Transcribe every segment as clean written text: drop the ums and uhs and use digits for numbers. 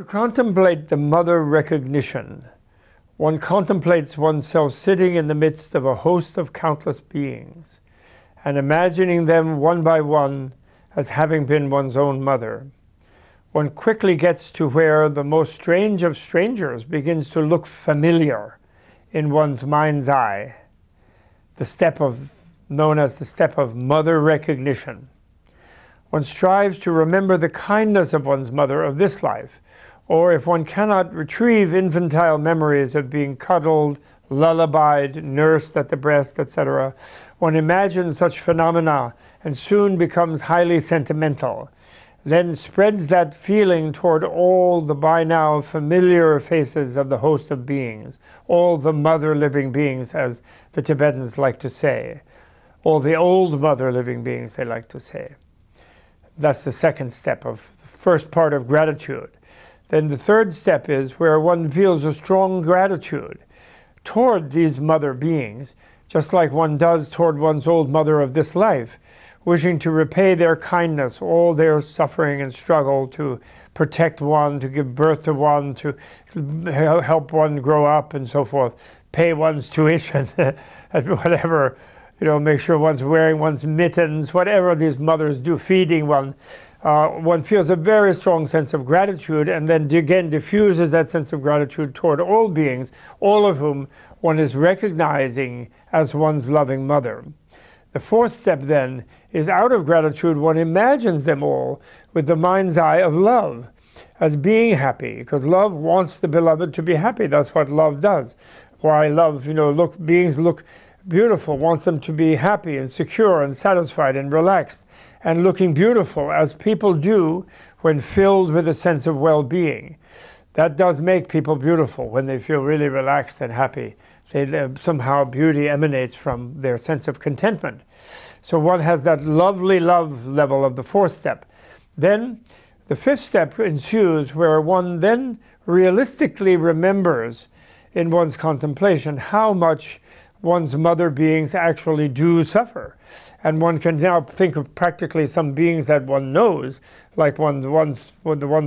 To contemplate the mother recognition, one contemplates oneself sitting in the midst of a host of countless beings and imagining them one by one as having been one's own mother. One quickly gets to where the most strange of strangers begins to look familiar in one's mind's eye, the step known as the step of mother recognition. One strives to remember the kindness of one's mother of this life, or if one cannot retrieve infantile memories of being cuddled, lullabied, nursed at the breast, etc., one imagines such phenomena and soon becomes highly sentimental, then spreads that feeling toward all the by now familiar faces of the host of beings, all the mother living beings, as the Tibetans like to say, all the old mother living beings, they like to say. That's the second step of the first part of gratitude. Then the third step is where one feels a strong gratitude toward these mother beings, just like one does toward one's old mother of this life, wishing to repay their kindness, all their suffering and struggle to protect one, to give birth to one, to help one grow up and so forth, pay one's tuition, and whatever, make sure one's wearing one's mittens, whatever these mothers do, feeding one. One feels a very strong sense of gratitude and then again diffuses that sense of gratitude toward all beings, all of whom one is recognizing as one's loving mother. The fourth step then is out of gratitude one imagines them all with the mind's eye of love as being happy, because love wants the beloved to be happy. That's what love does. Why love, beings look beautiful, wants them to be happy and secure and satisfied and relaxed and looking beautiful, as people do when filled with a sense of well-being. That does make people beautiful when they feel really relaxed and happy. Somehow beauty emanates from their sense of contentment. So one has that lovely love level of the fourth step. Then the fifth step ensues, where one then realistically remembers in one's contemplation how much one's mother beings actually do suffer. And one can now think of practically some beings that one knows, like the ones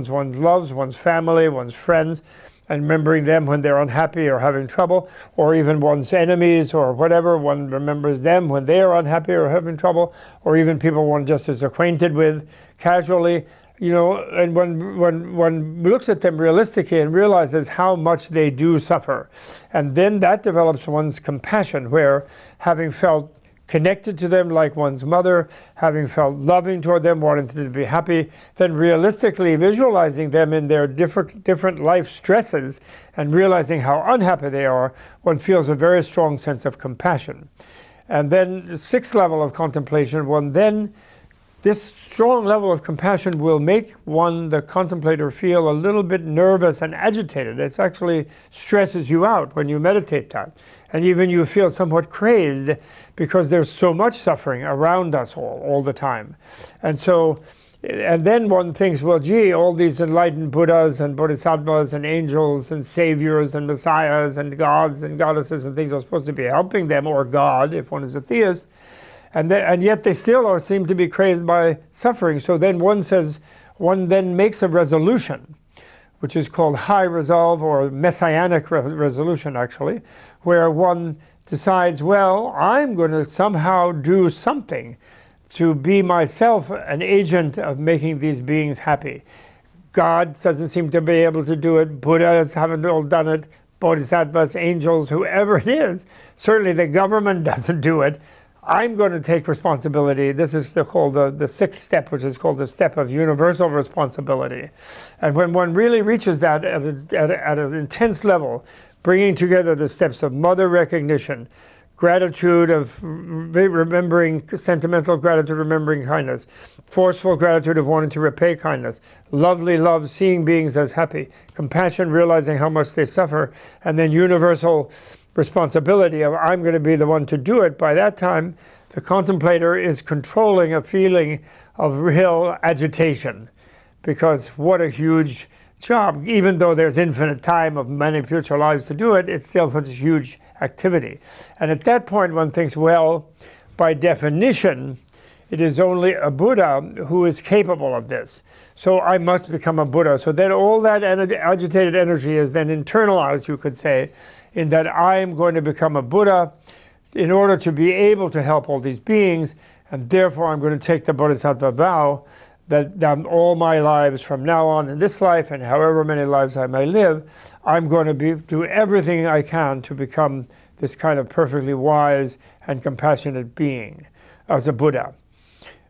one loves, one's family, one's friends, and remembering them when they're unhappy or having trouble, or even one's enemies or whatever, one remembers them when they are unhappy or having trouble, or even people one just is acquainted with casually, and when one looks at them realistically and realizes how much they do suffer. And then that develops one's compassion, where having felt connected to them like one's mother, having felt loving toward them, wanting them to be happy, then realistically visualizing them in their different life stresses and realizing how unhappy they are, one feels a very strong sense of compassion. And then the sixth level of contemplation, this strong level of compassion will make one, the contemplator, feel a little bit nervous and agitated. It actually stresses you out when you meditate that. And even you feel somewhat crazed because there's so much suffering around us all the time. And then one thinks, well, gee, all these enlightened Buddhas and Bodhisattvas and angels and saviors and messiahs and gods and goddesses and things are supposed to be helping them, or God, if one is a theist. And yet they still seem to be crazed by suffering. So then one then makes a resolution, which is called high resolve, or Messianic Resolution actually, where one decides, well, I'm going to somehow do something to be myself an agent of making these beings happy. God doesn't seem to be able to do it. Buddhas haven't all done it. Bodhisattvas, angels, whoever it is. Certainly the government doesn't do it. I'm going to take responsibility. This is called the sixth step, which is called the step of universal responsibility. And when one really reaches that at an intense level, bringing together the steps of mother recognition, gratitude of remembering, sentimental gratitude, remembering kindness, forceful gratitude of wanting to repay kindness, lovely love, seeing beings as happy, compassion, realizing how much they suffer, and then universal responsibility of I'm going to be the one to do it. By that time, the contemplator is controlling a feeling of real agitation, because what a huge job. Even though there's infinite time of many future lives to do it, it's still such a huge activity. And at that point one thinks, well, by definition, it is only a Buddha who is capable of this. So I must become a Buddha. So then all that agitated energy is then internalized, you could say, in that I am going to become a Buddha in order to be able to help all these beings, and therefore I'm going to take the Bodhisattva vow that all my lives from now on in this life and however many lives I may live, I'm going to do everything I can to become this kind of perfectly wise and compassionate being as a Buddha.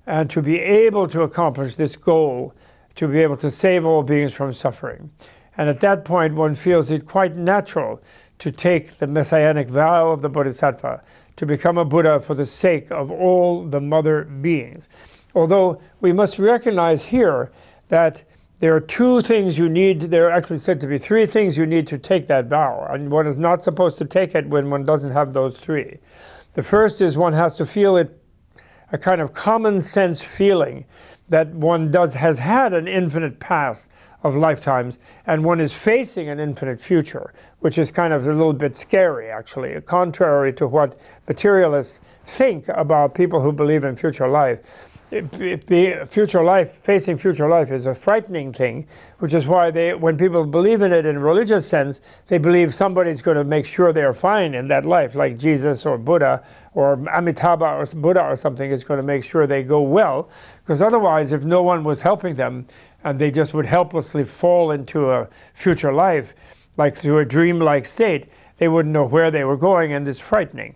And to be able to accomplish this goal, to be able to save all beings from suffering. And at that point, one feels it quite natural to take the Messianic vow of the Bodhisattva, to become a Buddha for the sake of all the mother beings. Although we must recognize here that there are two things you need, there are actually said to be three things you need to take that vow, and one is not supposed to take it when one doesn't have those three. The first is one has to feel it, a kind of common sense feeling that one has had an infinite past of lifetimes, and one is facing an infinite future, which is kind of a little bit scary, actually, contrary to what materialists think about people who believe in future life. Facing future life is a frightening thing, which is why when people believe in it in a religious sense, they believe somebody's going to make sure they're fine in that life, like Jesus or Buddha or Amitabha or Buddha or something is going to make sure they go well, because otherwise, if no one was helping them and they just would helplessly fall into a future life, like through a dreamlike state, they wouldn't know where they were going, and it's frightening.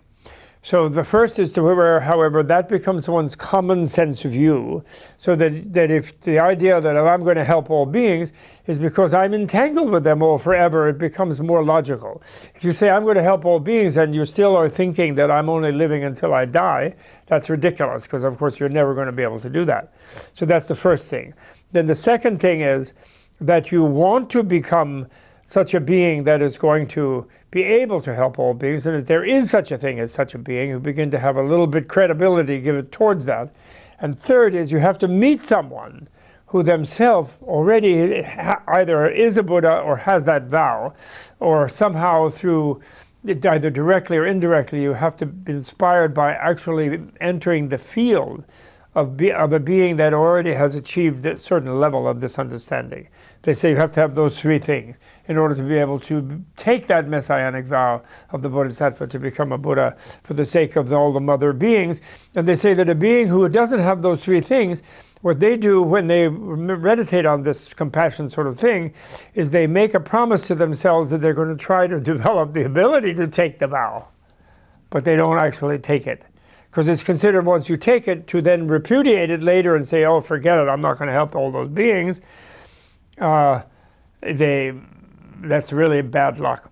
So the first is to where, however, that becomes one's common sense view, so that if the idea that I'm going to help all beings is because I'm entangled with them all forever, it becomes more logical. If you say I'm going to help all beings and you still are thinking that I'm only living until I die, that's ridiculous, because of course you're never going to be able to do that. So that's the first thing. Then the second thing is that you want to become such a being that is going to be able to help all beings, and that there is such a thing as such a being, you begin to have a little bit credibility given towards that. And third is you have to meet someone who themselves already either is a Buddha or has that vow, or somehow through either directly or indirectly you have to be inspired by actually entering the field of a being that already has achieved a certain level of this understanding. They say you have to have those three things in order to be able to take that Messianic vow of the Bodhisattva to become a Buddha for the sake of all the mother beings. And they say that a being who doesn't have those three things, what they do when they meditate on this compassion sort of thing is they make a promise to themselves that they're going to try to develop the ability to take the vow, but they don't actually take it. Because it's considered, once you take it, to then repudiate it later and say, oh, forget it, I'm not going to help all those beings. That's really bad luck.